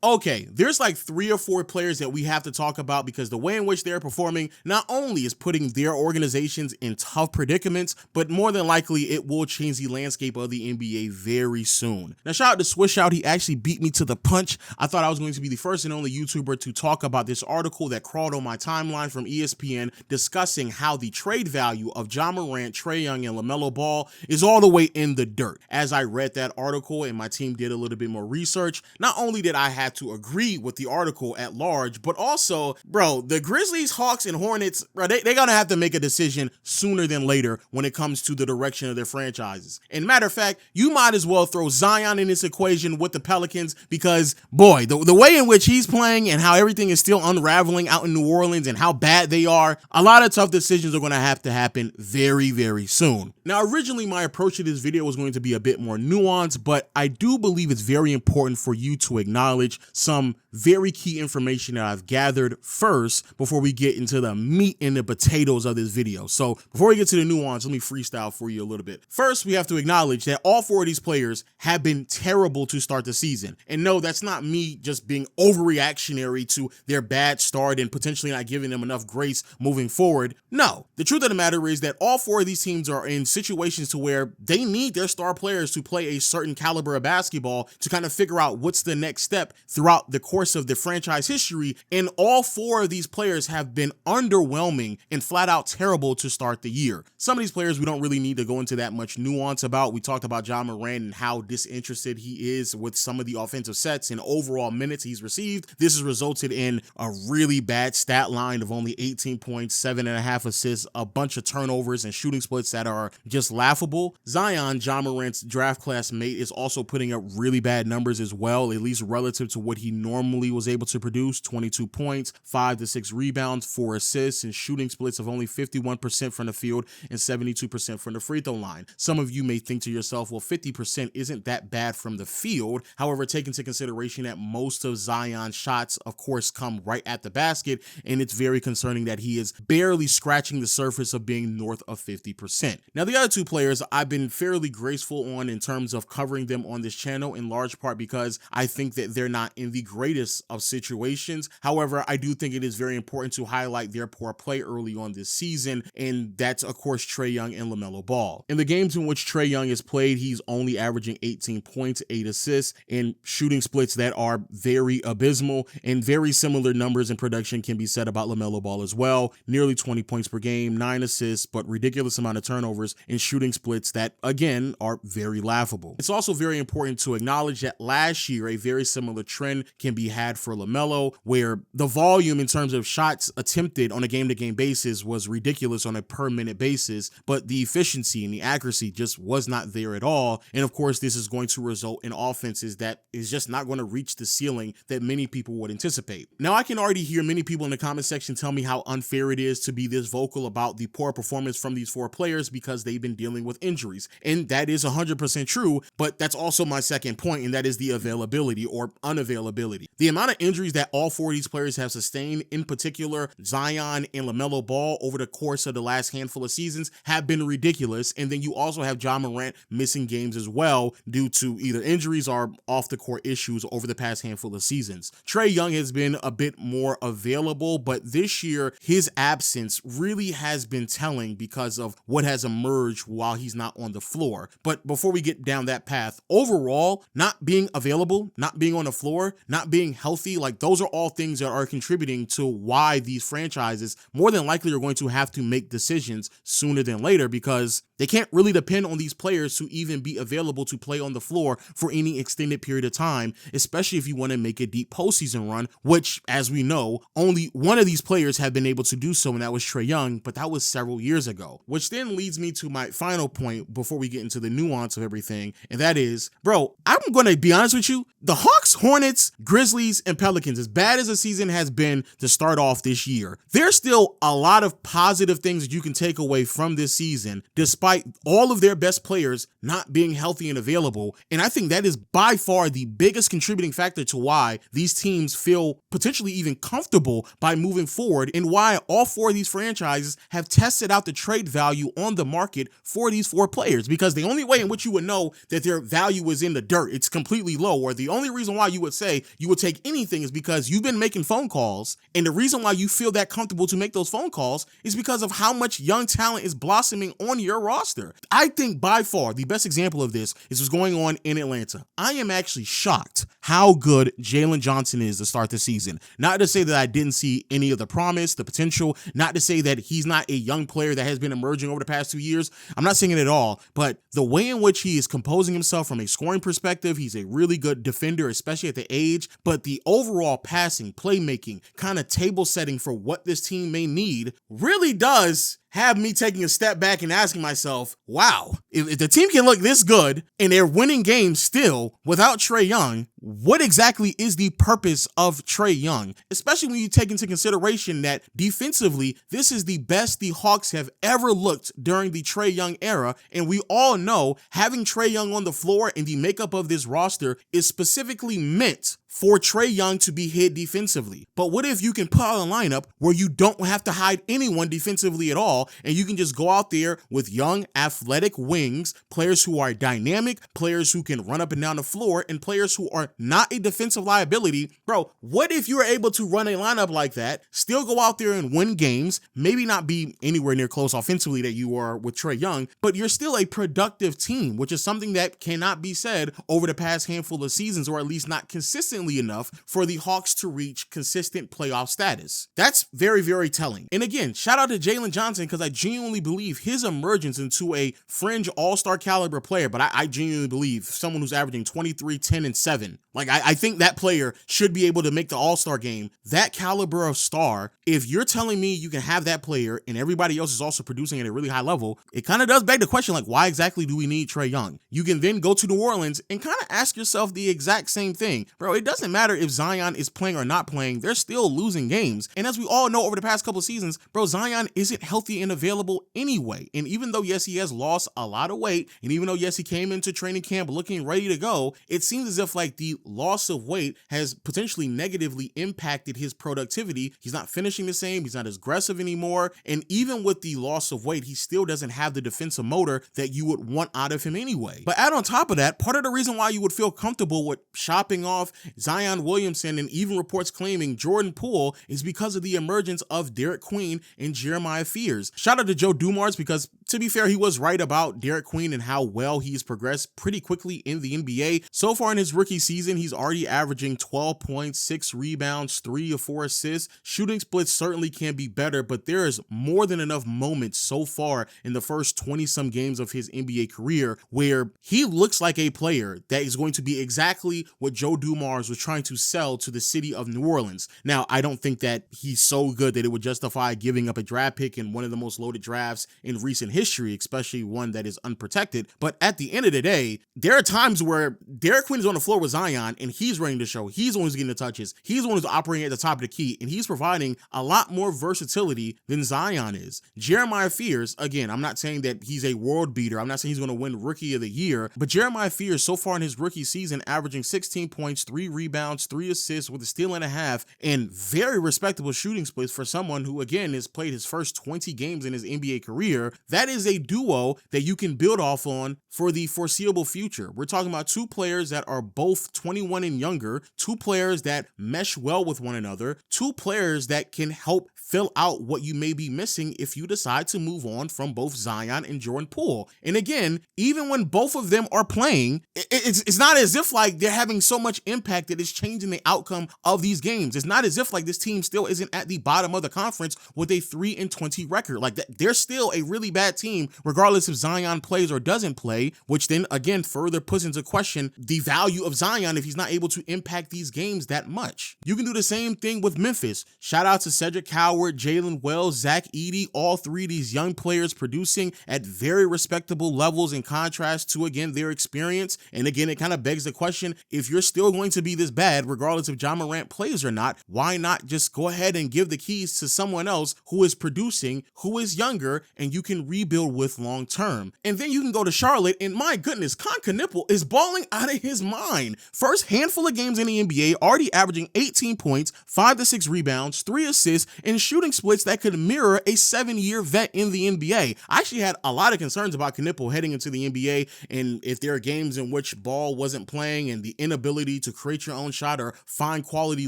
Okay, there's like 3 or 4 players that we have to talk about because the way in which they're performing not only is putting their organizations in tough predicaments, but more than likely it will change the landscape of the NBA very soon. Now, shout out to Swish Out. He actually beat me to the punch. I thought I was going to be the first and only YouTuber to talk about this article that crawled on my timeline from ESPN discussing how the trade value of Ja Morant, Trae Young, and LaMelo Ball is all the way in the dirt. As I read that article and my team did a little bit more research, not only did I have to agree with the article at large, but also, bro, the Grizzlies, Hawks, and Hornets, bro, they're gonna have to make a decision sooner than later when it comes to the direction of their franchises. And matter of fact, you might as well throw Zion in this equation with the Pelicans because, boy, the way in which he's playing and how everything is still unraveling out in New Orleans and how bad they are, a lot of tough decisions are gonna have to happen very, very soon. Now, originally, my approach to this video was going to be a bit more nuanced, but I do believe it's very important for you to acknowledge some very key information that I've gathered first before we get into the meat and the potatoes of this video. So before we get to the nuance, let me freestyle for you a little bit. First, we have to acknowledge that all 4 of these players have been terrible to start the season. And no, that's not me just being overreactionary to their bad start and potentially not giving them enough grace moving forward. No, the truth of the matter is that all 4 of these teams are in situations to where they need their star players to play a certain caliber of basketball to kind of figure out what's the next step throughout the course of the franchise history. And all 4 of these players have been underwhelming and flat out terrible to start the year. Some of these players we don't really need to go into that much nuance about. We talked about Ja Morant and how disinterested he is with some of the offensive sets and overall minutes he's received. This has resulted in a really bad stat line of only 18 points, 7.5 assists, a bunch of turnovers and shooting splits that are just laughable. Zion, Ja Morant's draft class mate, is also putting up really bad numbers as well, at least relative to what he normally was able to produce. 22 points, 5 to 6 rebounds, 4 assists, and shooting splits of only 51% from the field and 72% from the free throw line. Some of you may think to yourself, well, 50% isn't that bad from the field. However, take into consideration that most of Zion's shots, of course, come right at the basket, and it's very concerning that he is barely scratching the surface of being north of 50%. Now, the other 2 players I've been fairly graceful on in terms of covering them on this channel, in large part because I think that they're not in the greatest of situations. However, I do think it is very important to highlight their poor play early on this season, and that's, of course, Trae Young and LaMelo Ball. In the games in which Trae Young has played, he's only averaging 18 points, 8 assists, and shooting splits that are very abysmal, and very similar numbers in production can be said about LaMelo Ball as well. Nearly 20 points per game, 9 assists, but ridiculous amount of turnovers and shooting splits that, again, are very laughable. It's also very important to acknowledge that last year, a very similar trend can be had for LaMelo, where the volume in terms of shots attempted on a game-to-game basis was ridiculous on a per-minute basis, but the efficiency and the accuracy just was not there at all. And of course, this is going to result in offenses that is just not going to reach the ceiling that many people would anticipate. Now, I can already hear many people in the comment section tell me how unfair it is to be this vocal about the poor performance from these 4 players because they've been dealing with injuries. And that is 100% true, but that's also my second point, and that is the availability or unavailability. The amount of injuries that all 4 of these players have sustained, in particular Zion and LaMelo Ball, over the course of the last handful of seasons have been ridiculous. And then you also have Ja Morant missing games as well due to either injuries or off the court issues over the past handful of seasons. Trae Young has been a bit more available, but this year his absence really has been telling because of what has emerged while he's not on the floor. But before we get down that path, overall, not being available, not being on the floor, not being healthy, like those are all things that are contributing to why these franchises more than likely are going to have to make decisions sooner than later, because they can't really depend on these players to even be available to play on the floor for any extended period of time, especially if you want to make a deep postseason run, which, as we know, only one of these players have been able to do so, and that was Trae Young, but that was several years ago. Which then leads me to my final point before we get into the nuance of everything, and that is, bro, I'm going to be honest with you, the Hawks, Hornets, Grizzlies, and Pelicans, as bad as the season has been to start off this year, there's still a lot of positive things that you can take away from this season, despite all of their best players not being healthy and available. And I think that is by far the biggest contributing factor to why these teams feel potentially even comfortable by moving forward, and why all 4 of these franchises have tested out the trade value on the market for these 4 players. Because the only way in which you would know that their value is in the dirt, it's completely low, or the only reason why you would would say you would take anything is because you've been making phone calls, and the reason why you feel that comfortable to make those phone calls is because of how much young talent is blossoming on your roster. I think by far the best example of this is what's going on in Atlanta. I am actually shocked how good Jalen Johnson is to start the season. Not to say that I didn't see any of the promise, the potential, not to say that he's not a young player that has been emerging over the past 2 years. I'm not saying it at all, but the way in which he is composing himself from a scoring perspective, he's a really good defender, especially at the age, but the overall passing, playmaking, kind of table setting for what this team may need really does have me taking a step back and asking myself, wow, if the team can look this good and they're winning games still without Trae Young, what exactly is the purpose of Trae Young? Especially when you take into consideration that defensively, this is the best the Hawks have ever looked during the Trae Young era. And we all know having Trae Young on the floor and the makeup of this roster is specifically meant for Trae Young to be hit defensively. But what if you can put out a lineup where you don't have to hide anyone defensively at all, and you can just go out there with young, athletic wings, players who are dynamic, players who can run up and down the floor, and players who are not a defensive liability? Bro, what if you were able to run a lineup like that, still go out there and win games, maybe not be anywhere near close offensively that you are with Trae Young, but you're still a productive team, which is something that cannot be said over the past handful of seasons, or at least not consistently enough for the Hawks to reach consistent playoff status. That's very, very telling. And again, shout out to Jalen Johnson, because I genuinely believe his emergence into a fringe all-star caliber player, but I genuinely believe someone who's averaging 23, 10, and 7. Like, I think that player should be able to make the all-star game. That caliber of star, if you're telling me you can have that player and everybody else is also producing at a really high level, it kind of does beg the question, like, why exactly do we need Trae Young? You can then go to New Orleans and kind of ask yourself the exact same thing. Bro, it doesn't matter if Zion is playing or not playing, they're still losing games. And as we all know over the past couple of seasons, bro, Zion isn't healthy and available anyway. And even though, yes, he has lost a lot of weight, and even though, yes, he came into training camp looking ready to go, it seems as if like the loss of weight has potentially negatively impacted his productivity. He's not finishing the same, he's not as aggressive anymore, and even with the loss of weight, he still doesn't have the defensive motor that you would want out of him anyway. But add on top of that, part of the reason why you would feel comfortable with shopping off Zion Williamson and even reports claiming Jordan Poole is because of the emergence of Derek Queen and Jeremiah Fears. Shout out to Joe Dumars, because to be fair, he was right about Derek Queen and how well he's progressed pretty quickly in the NBA. So far in his rookie season, he's already averaging 12 points, 6 rebounds, 3 or 4 assists. Shooting splits certainly can be better, but there is more than enough moments so far in the first 20-some games of his NBA career where he looks like a player that is going to be exactly what Joe Dumars was trying to sell to the city of New Orleans. Now, I don't think that he's so good that it would justify giving up a draft pick in one of the most loaded drafts in recent history, especially one that is unprotected. But at the end of the day, there are times where Derek Queen is on the floor with Zion and he's running the show. He's the one who's getting the touches. He's the one who's operating at the top of the key, and he's providing a lot more versatility than Zion is. Jeremiah Fears, again, I'm not saying that he's a world beater. I'm not saying he's going to win Rookie of the Year, but Jeremiah Fears so far in his rookie season averaging 16 points, 3 rebounds, 3 assists with a steal and a half, and very respectable shooting splits for someone who, again, has played his first 20 games in his NBA career. That is a duo that you can build off on for the foreseeable future. We're talking about two players that are both 21 and younger, two players that mesh well with one another, two players that can help fill out what you may be missing if you decide to move on from both Zion and Jordan Poole. And again, even when both of them are playing, it's not as if like they're having so much impact that it's changing the outcome of these games. It's not as if like this team still isn't at the bottom of the conference with a 3-20 record. Like that, they're still a really bad team, regardless if Zion plays or doesn't play, which then again further puts into question the value of Zion if he's not able to impact these games that much. You can do the same thing with Memphis. Shout out to Cedric Howard, Jalen Wells, Zach Edey, all three of these young players producing at very respectable levels in contrast to, again, their experience. And again, it kind of begs the question, if you're still going to be this bad, regardless if Ja Morant plays or not, why not just go ahead and give the keys to someone else who is producing, who is younger, and you can rebuild with long term? And then you can go to Charlotte, and my goodness, Con Knipple is balling out of his mind. First handful of games in the NBA, already averaging 18 points, 5 to 6 rebounds, 3 assists, and shooting splits that could mirror a 7-year vet in the NBA. I actually had a lot of concerns about Knipple heading into the NBA, and if there are games in which Ball wasn't playing and the inability to create create your own shot or find quality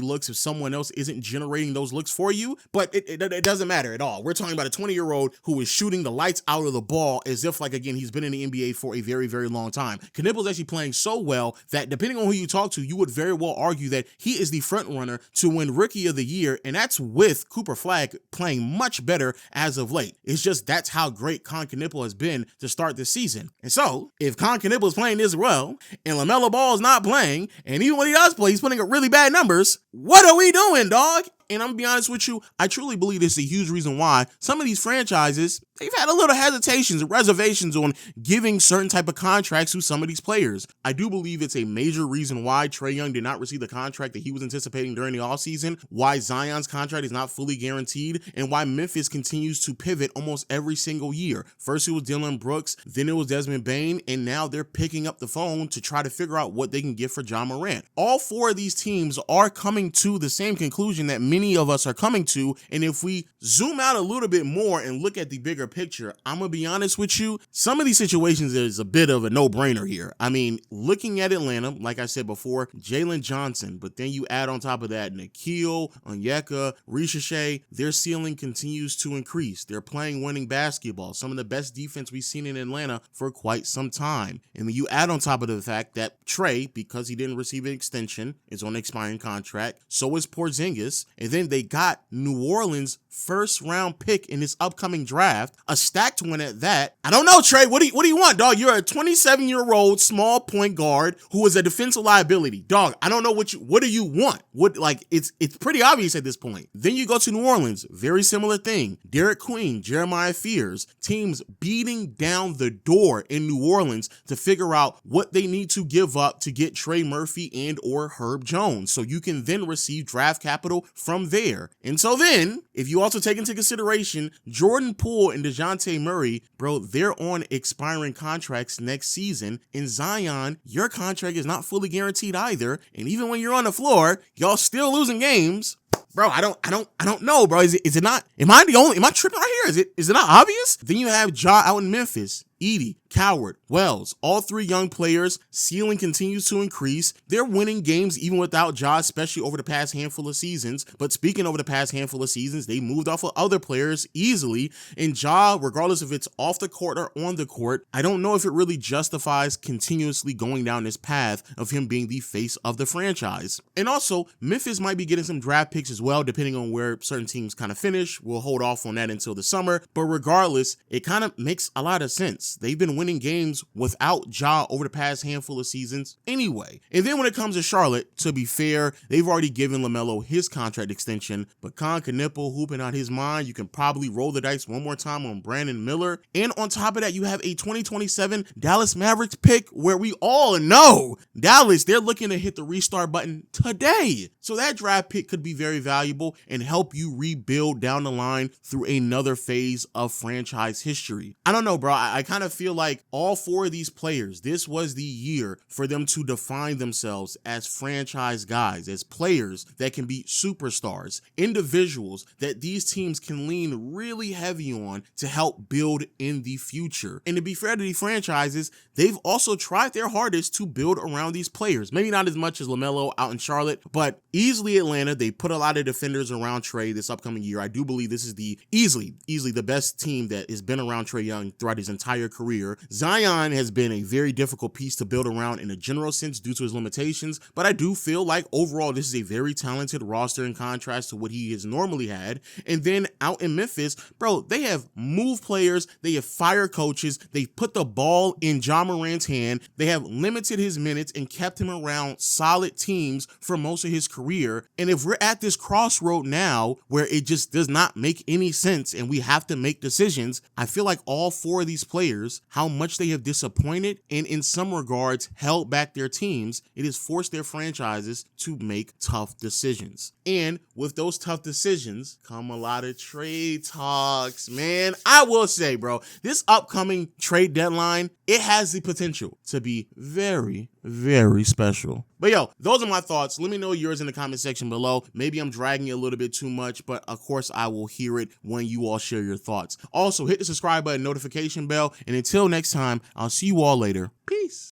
looks if someone else isn't generating those looks for you. But it doesn't matter at all. We're talking about a 20-year-old who is shooting the lights out of the ball as if, like, again, he's been in the NBA for a very, very long time. Knipple's actually playing so well that depending on who you talk to, you would very well argue that he is the front runner to win Rookie of the Year, and that's with Cooper Flagg playing much better as of late. It's just that's how great Con Knipple has been to start this season. And so, if Con Knipple is playing this well, and LaMelo Ball is not playing, and even when he does play, he's putting up really bad numbers, what are we doing, dog? And I'm gonna be honest with you, I truly believe this is a huge reason why some of these franchises, they've had a little hesitations and reservations on giving certain type of contracts to some of these players. I do believe it's a major reason why Trae Young did not receive the contract that he was anticipating during the offseason, why Zion's contract is not fully guaranteed, and why Memphis continues to pivot almost every single year. First it was Dylan Brooks, then it was Desmond Bane, and now they're picking up the phone to try to figure out what they can get for Ja Morant. All four of these teams are coming to the same conclusion that many of us are coming to, and if we zoom out a little bit more and look at the bigger picture, I'm gonna be honest with you, some of these situations is a bit of a no-brainer here. I mean, looking at Atlanta, like I said before, Jalen Johnson, but then you add on top of that Nikhil, Onyeka, Ricochet, their ceiling continues to increase. They're playing winning basketball, some of the best defense we've seen in Atlanta for quite some time. And then you add on top of the fact that Trae, because he didn't receive an extension, is on an expiring contract, so is Porzingis, and then they got New Orleans' first round pick in this upcoming draft, a stacked one at that. I don't know, Trae, what do you want, dog? You're a 27-year-old small point guard who is a defensive liability. Dog, I don't know what do you want? It's pretty obvious at this point. Then you go to New Orleans, very similar thing. Derek Queen, Jeremiah Fears, teams beating down the door in New Orleans to figure out what they need to give up to get Trey Murphy and or Herb Jones, so you can then receive draft capital from there. And so then, if you also take into consideration Jordan Poole and DeJounte Murray, bro, they're on expiring contracts next season. In Zion, your contract is not fully guaranteed either. And even when you're on the floor, y'all still losing games. Bro, I don't know, bro. Is it not? Am I tripping right here? Is it not obvious? Then you have Ja out in Memphis. Edey, Coward, Wells, all three young players, ceiling continues to increase. They're winning games even without Ja, especially over the past handful of seasons. But speaking over the past handful of seasons, they moved off of other players easily. And Ja, regardless if it's off the court or on the court, I don't know if it really justifies continuously going down this path of him being the face of the franchise. And also, Memphis might be getting some draft picks as well, depending on where certain teams kind of finish. We'll hold off on that until the summer. But regardless, it kind of makes a lot of sense. They've been winning games without Ja over the past handful of seasons anyway. And then when it comes to Charlotte, to be fair, they've already given LaMelo his contract extension, but Con Knipple hooping out his mind, you can probably roll the dice one more time on Brandon Miller. And on top of that, you have a 2027 Dallas Mavericks pick where we all know Dallas, they're looking to hit the restart button today. So that draft pick could be very valuable and help you rebuild down the line through another phase of franchise history. I don't know, bro. I kind of feel like all four of these players, this was the year for them to define themselves as franchise guys, as players that can be superstars, individuals that these teams can lean really heavy on to help build in the future. And to be fair to these franchises, they've also tried their hardest to build around these players. Maybe not as much as LaMelo out in Charlotte, but easily Atlanta, they put a lot of defenders around Trae this upcoming year. I do believe this is the easily the best team that has been around Trae Young throughout his entire career. Zion has been a very difficult piece to build around in a general sense due to his limitations, but I do feel like overall this is a very talented roster in contrast to what he has normally had. And then out in Memphis, bro, they have moved players, they have fired coaches, they put the ball in Ja Morant's hand, they have limited his minutes and kept him around solid teams for most of his career. And if we're at this crossroad now where it just does not make any sense and we have to make decisions, I feel like all four of these players, how much they have disappointed and in some regards held back their teams, it has forced their franchises to make tough decisions. And with those tough decisions come a lot of trade talks, man. I will say, bro, this upcoming trade deadline, it has the potential to be very, very special. But yo, those are my thoughts. Let me know yours in the comment section below. Maybe I'm dragging it a little bit too much, but of course I will hear it when you all share your thoughts. Also, hit the subscribe button, notification bell, and until next time, I'll see you all later. Peace.